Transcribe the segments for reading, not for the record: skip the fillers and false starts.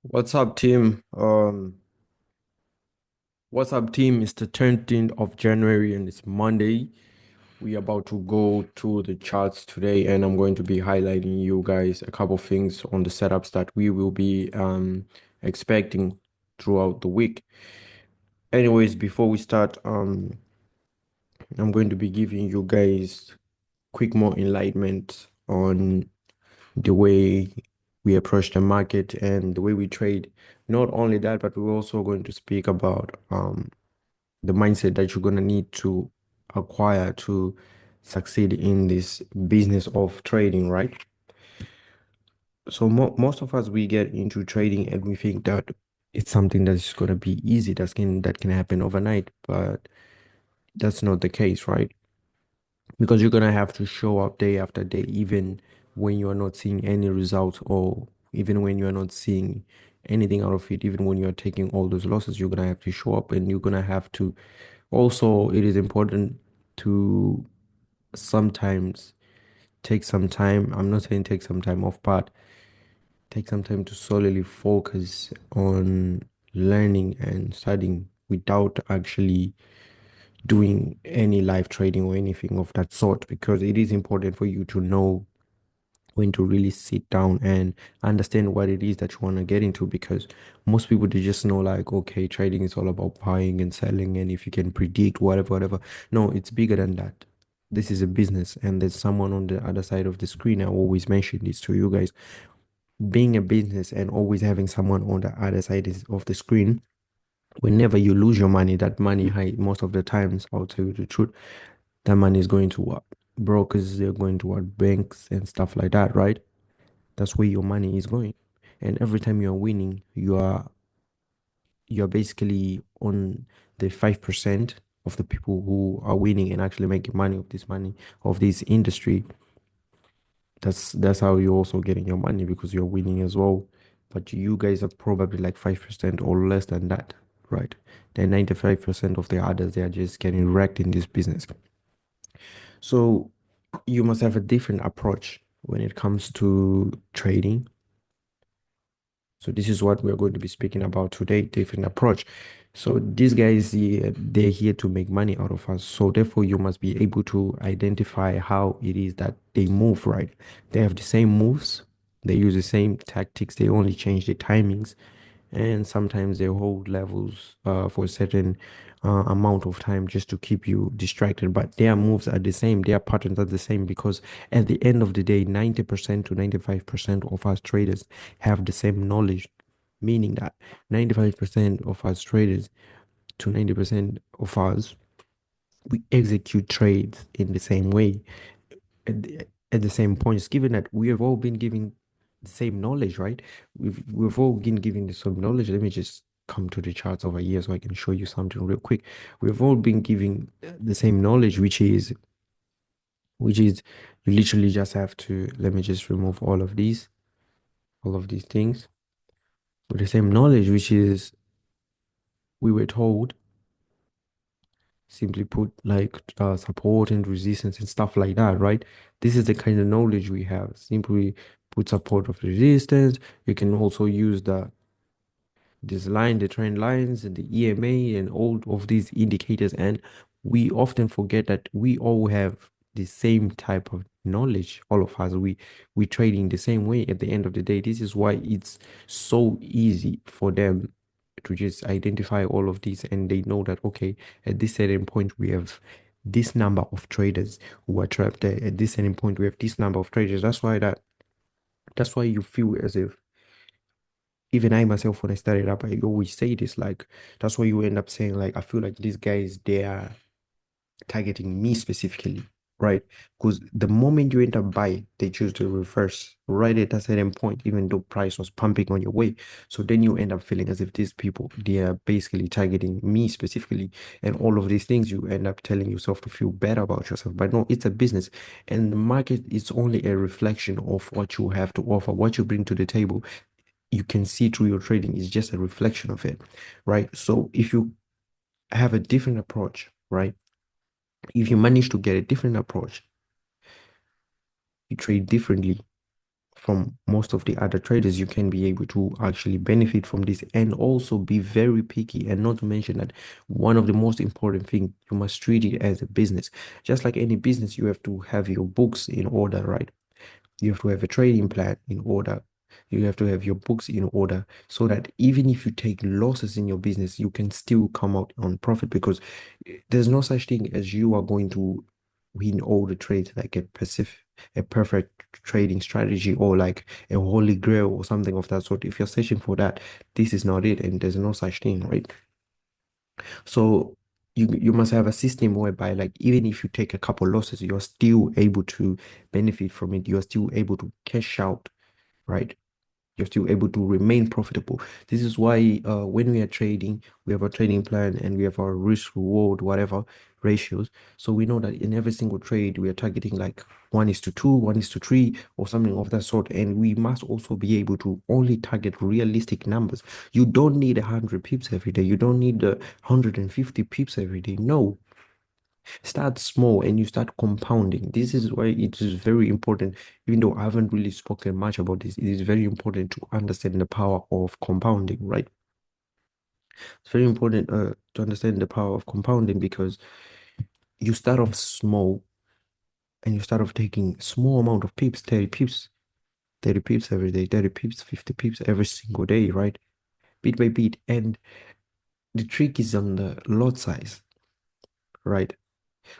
What's up, team? What's up, team? It's the 13th of January and it's Monday. We are about to go to the charts today, and I'm going to be highlighting you guys a couple things on the setups that we will be expecting throughout the week. Anyways, before we start, I'm going to be giving you guys quick more enlightenment on the way we approach the market and the way we trade. Not only that, but we're also going to speak about the mindset that you're going to need to acquire to succeed in this business of trading, right? So most of us, we get into trading and we think that it's something that's going to be easy, that can happen overnight, but that's not the case, right? Because you're going to have to show up day after day, even when you are not seeing any results, or even when you are not seeing anything out of it, even when you're taking all those losses, you're going to have to show up, and you're going to have to also, it is important to sometimes take some time. I'm not saying take some time off, but take some time to solely focus on learning and studying without actually doing any live trading or anything of that sort, because it is important for you to know when to really sit down and understand what it is that you want to get into, because most people, they just know like, okay, trading is all about buying and selling, and if you can predict whatever. No, it's bigger than that. This is a business, and there's someone on the other side of the screen. I always mention this to you guys. Being a business and always having someone on the other side of the screen, whenever you lose your money, that money, most of the times, I'll tell you the truth, that money is going to what? Brokers, they're going to what? Banks and stuff like that, right? That's where your money is going. And every time you're winning, you're basically on the 5% of the people who are winning and actually making money of this industry. That's how you're also getting your money, because you're winning as well. But you guys are probably like 5% or less than that, right? Then 95% of the others, they are just getting wrecked in this business. So you must have a different approach when it comes to trading. So this is what we're going to be speaking about today, different approach. So these guys, they're here to make money out of us. So therefore, you must be able to identify how it is that they move, right? They have the same moves, they use the same tactics, they only change the timings, and sometimes they hold levels for a certain amount of time just to keep you distracted. But their moves are the same, their patterns are the same, because at the end of the day, 90% to 95% of us traders have the same knowledge, meaning that 95% of us traders to 90% of us, we execute trades in the same way, at the same points, given that we have all been given the same knowledge, right? We've all been given the same knowledge. Let me just come to the charts over here so I can show you something real quick. We've all been given the same knowledge, which is you literally just have to, let me just remove all of these things. With the same knowledge, which is we were told, simply put, like support and resistance and stuff like that, right? This is the kind of knowledge we have. Simply put, support of resistance. You can also use the trend lines, and the EMA, and all of these indicators. And we often forget that we all have the same type of knowledge. All of us, we trading the same way. At the end of the day, this is why it's so easy for them to just identify all of these, and they know that, okay, at this certain point we have this number of traders who are trapped there. At this certain point we have this number of traders. That's why you feel as if, even I myself, when I started up, I always say this, like, that's why you end up saying, like, I feel like these guys, they are targeting me specifically, right? Because the moment you end up buying, they choose to reverse right at a certain point, even though price was pumping on your way. So then you end up feeling as if these people, they are basically targeting me specifically. And all of these things, you end up telling yourself to feel better about yourself. But no, it's a business. And the market is only a reflection of what you have to offer, what you bring to the table. You can see through your trading is just a reflection of it, right? So if you have a different approach, right? If you manage to get a different approach, you trade differently, from most of the other traders, you can be able to actually benefit from this and also be very picky. And not to mention that one of the most important thing, you must treat it as a business. Just like any business, you have to have your books in order, right? You have to have a trading plan in order. You have to have your books in order so that even if you take losses in your business, you can still come out on profit because there's no such thing as you are going to win all the trades like a perfect trading strategy or like a holy grail or something of that sort. If you're searching for that, this is not it, and there's no such thing, right? So you must have a system whereby like even if you take a couple losses, you're still able to benefit from it. You're still able to cash out, right? You're still able to remain profitable. This is why when we are trading, we have a trading plan and we have our risk reward, whatever ratios. So we know that in every single trade, we are targeting like 1:2, 1:3, or something of that sort. And we must also be able to only target realistic numbers. You don't need 100 pips every day. You don't need 150 pips every day. No, start small and you start compounding. This is why it is very important, even though I haven't really spoken much about this, it is very important to understand the power of compounding, right? It's very important to understand the power of compounding because you start off small and you start off taking small amount of pips, 30 pips, 30 pips every day, 30 pips, 50 pips every single day, right? Bit by bit. And the trick is on the lot size, right?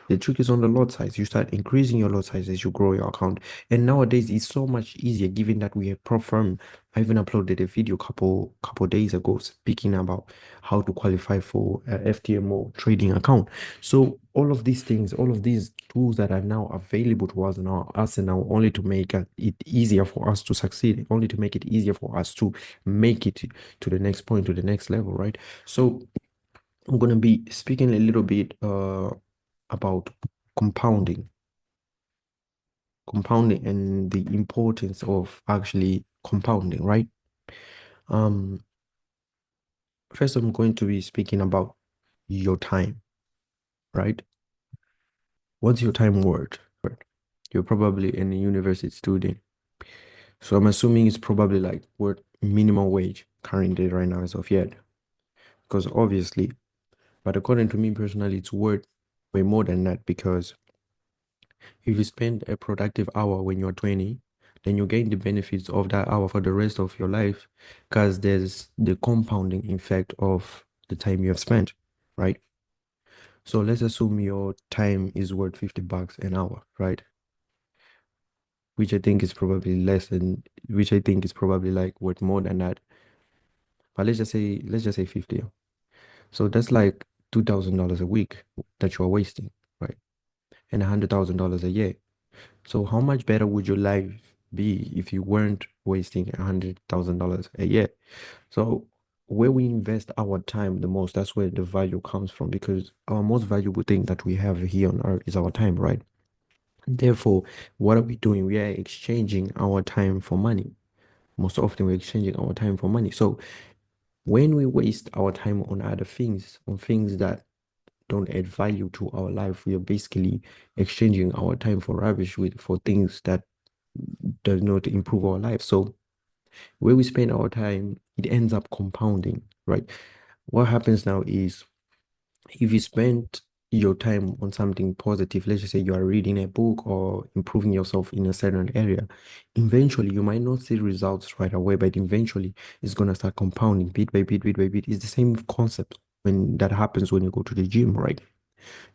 The trick is on the lot size. You start increasing your lot size as you grow your account. And nowadays it's so much easier given that we have Profirm. I even uploaded a video couple days ago speaking about how to qualify for a FTMO trading account. So all of these things, all of these tools that are now available to us now, only to make it easier for us to succeed, only to make it easier for us to make it to the next point, to the next level, right? So I'm gonna be speaking a little bit about compounding, compounding and the importance of actually compounding, right? Um, First I'm going to be speaking about your time, right? What's your time worth? Right? You're probably a university student. So I'm assuming it's probably like worth minimum wage currently right now as of yet. Because obviously, but according to me personally, it's worth way more than that because if you spend a productive hour when you're 20, then you gain the benefits of that hour for the rest of your life because there's the compounding effect of the time you have spent, right? So let's assume your time is worth 50 bucks an hour, right? Which I think is probably less than, which I think is probably like worth more than that. But let's just say 50. So that's like $2,000 a week that you're wasting, right? And $100,000 a year. So how much better would your life be if you weren't wasting $100,000 a year? So where we invest our time the most, that's where the value comes from because our most valuable thing that we have here on earth is our time, right? Therefore, what are we doing? We are exchanging our time for money. Most often, we're exchanging our time for money. So when we waste our time on other things, on things that don't add value to our life, we are basically exchanging our time for rubbish with for things that does not improve our life. So where we spend our time, it ends up compounding, right? What happens now is if you spend your time on something positive, let's just say you are reading a book or improving yourself in a certain area, eventually you might not see results right away, but eventually it's gonna start compounding bit by bit, bit by bit. It's the same concept when that happens when you go to the gym, right?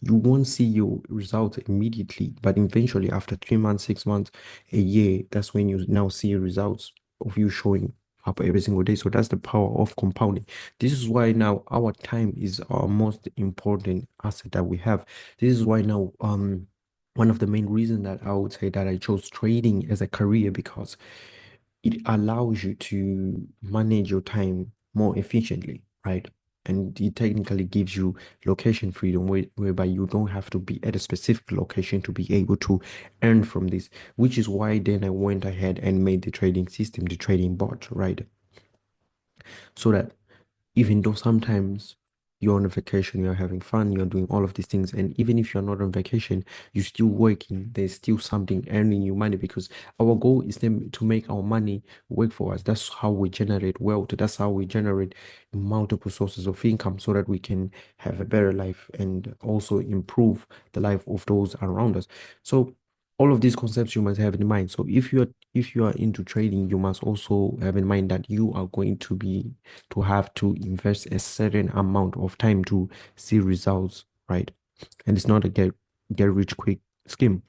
You won't see your results immediately, but eventually, after 3 months, 6 months, a year, that's when you now see results of you showing up every single day. So that's the power of compounding. This is why now our time is our most important asset that we have. This is why now one of the main reasons that I would say that I chose trading as a career because it allows you to manage your time more efficiently, right? And it technically gives you location freedom whereby you don't have to be at a specific location to be able to earn from this, which is why then I went ahead and made the trading system, the trading bot, right? So that even though sometimes You're on a vacation, you're having fun, you're doing all of these things. And even if you're not on vacation, you're still working. There's still something earning you money because our goal is then to make our money work for us. That's how we generate wealth. That's how we generate multiple sources of income so that we can have a better life and also improve the life of those around us. So all of these concepts you must have in mind. So if you are into trading, you must also have in mind that you are going to have to invest a certain amount of time to see results, right? And it's not a get rich quick scheme.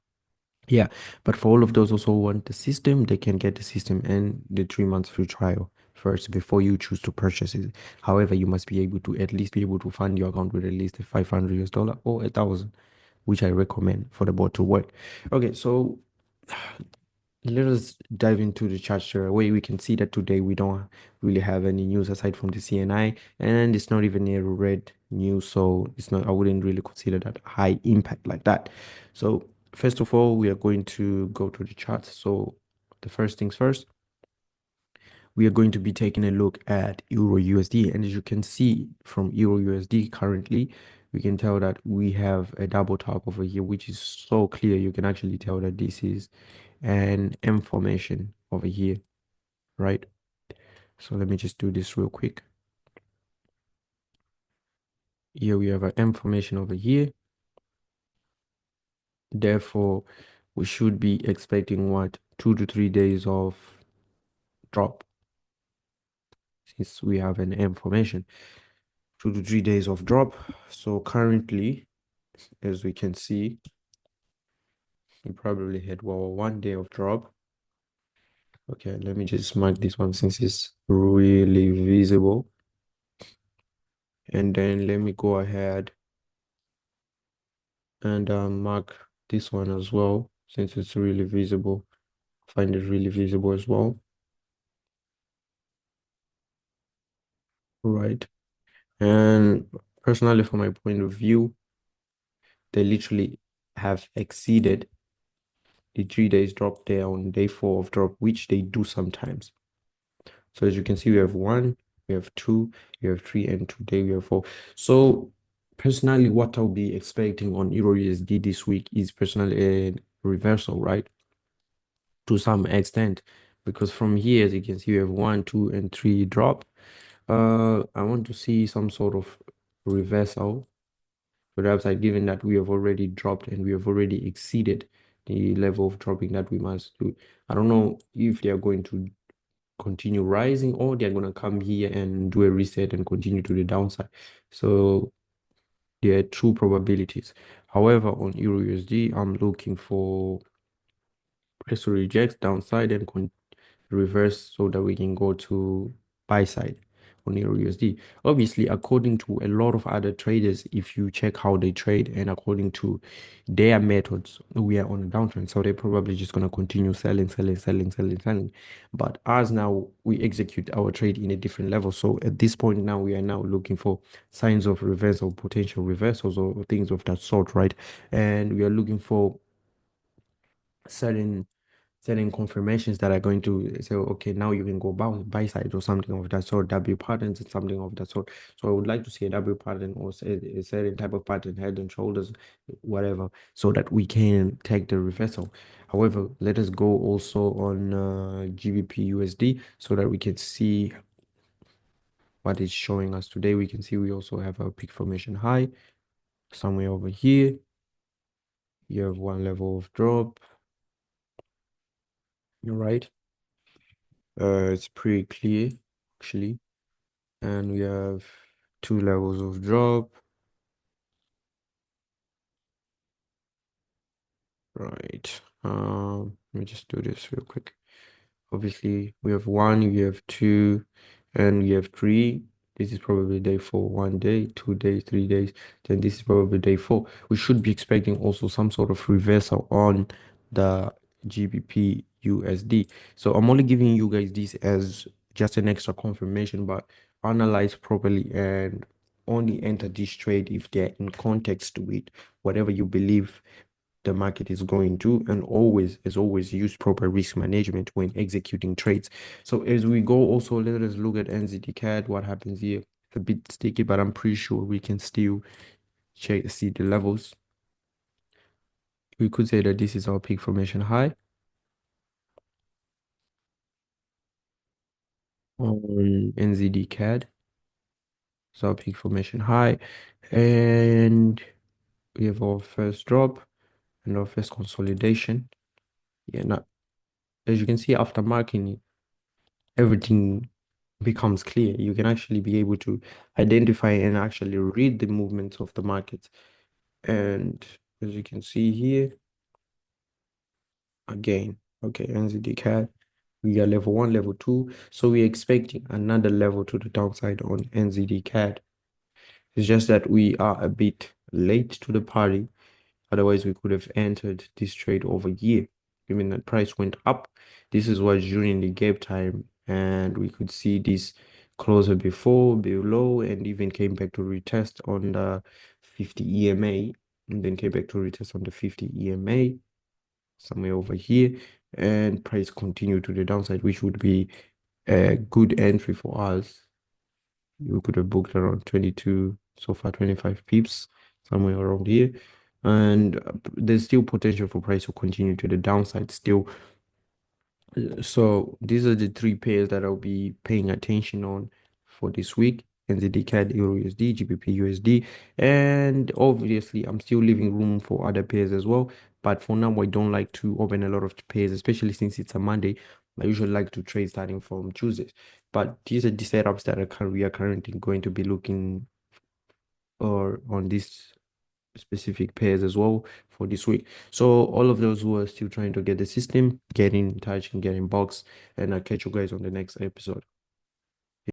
Yeah, but for all of those also who want the system, they can get the system and the 3 months free trial first before you choose to purchase it. However, you must be able to at least be able to fund your account with at least a 500 US dollar or 1,000, which I recommend for the bot to work. Okay, so let us dive into the chart straight away. We can see that today we don't really have any news aside from the CNI, and it's not even a red news, so it's not. I wouldn't really consider that high impact like that. So first of all, we are going to go to the chart. So the first things first, we are going to be taking a look at Euro USD, and as you can see from Euro USD currently, we can tell that we have a double top over here, which is so clear. You can actually tell that this is an M formation over here, right? So let me just do this real quick. Here we have an M formation over here. Therefore, we should be expecting what, 2 to 3 days of drop since we have an M formation. 2 to 3 days of drop. So currently, as we can see, we probably had, well, 1 day of drop. Okay, let me just mark this one since it's really visible. And then let me go ahead and mark this one as well since it's really visible. Find it really visible as well. Right. And personally, from my point of view, they literally have exceeded the 3 days drop there on day 4 of drop, which they do sometimes. So as you can see, we have 1, we have 2, we have 3, and today we have 4. So personally, what I'll be expecting on Euro USD this week is personally a reversal, right? To some extent, because from here, as you can see, we have 1, 2, and 3 drop. I want to see some sort of reversal to the upside, given that we have already dropped and we have already exceeded the level of dropping that we must do. I don't know if they are going to continue rising or they're going to come here and do a reset and continue to the downside. So there are two probabilities. However, on Euro USD, I'm looking for price to reject downside and reverse so that we can go to buy side on Euro USD. Obviously, according to a lot of other traders, if you check how they trade and according to their methods, we are on a downtrend. So they're probably just going to continue selling, selling, selling, selling, selling. But as now, we execute our trade in a different level. So at this point now, we are now looking for signs of reversal, potential reversals or things of that sort, right? And we are looking for certain confirmations that are going to say, okay, now you can go buy side or something of that sort, W patterns and something of that sort. So I would like to see a W pattern or say a certain type of pattern, head and shoulders, whatever, so that we can take the reversal. However, let us go also on GBP USD so that we can see what it's showing us today. We can see we also have a peak formation high somewhere over here. You have one level of drop. You're right. It's pretty clear actually. And we have 2 levels of drop. Right. Let me just do this real quick. Obviously, we have 1, we have 2, and we have 3. This is probably day 4, 1 day, 2 days, 3 days. Then this is probably day 4. We should be expecting also some sort of reversal on the GBP USD. So I'm only giving you guys this as just an extra confirmation, but analyze properly and only enter this trade if they're in context with whatever you believe the market is going to, and always, as always, use proper risk management when executing trades. So as we go, also let us look at NZD CAD. What happens here? It's a bit sticky, but I'm pretty sure we can still see the levels. We could say that this is our peak formation high on NZD CAD. So our peak formation high, and we have our first drop and our first consolidation. Yeah, now as you can see, after marking it, everything becomes clear. You can actually be able to identify and actually read the movements of the market. And as you can see here, again, okay, NZD CAD, we got level one, level two. So we're expecting another level to the downside on NZD CAD. It's just that we are a bit late to the party. Otherwise, we could have entered this trade over here. Given that price went up, this is was during the gap time, and we could see this closer before, below, and even came back to retest on the 50 EMA, and then came back to retest on the 50 EMA, somewhere over here, and price continued to the downside, which would be a good entry for us. We could have booked around 22, so far 25 pips, somewhere around here. And there's still potential for price to continue to the downside still. So these are the three pairs that I'll be paying attention on for this week. NZD CAD, Euro USD, GBP USD, and obviously I'm still leaving room for other pairs as well. But for now, I don't like to open a lot of pairs, especially since it's a Monday. I usually like to trade starting from Tuesdays. But these are the setups that we are currently going to be looking or on these specific pairs as well for this week. So all of those who are still trying to get the system, get in touch and get in box, and I'll catch you guys on the next episode.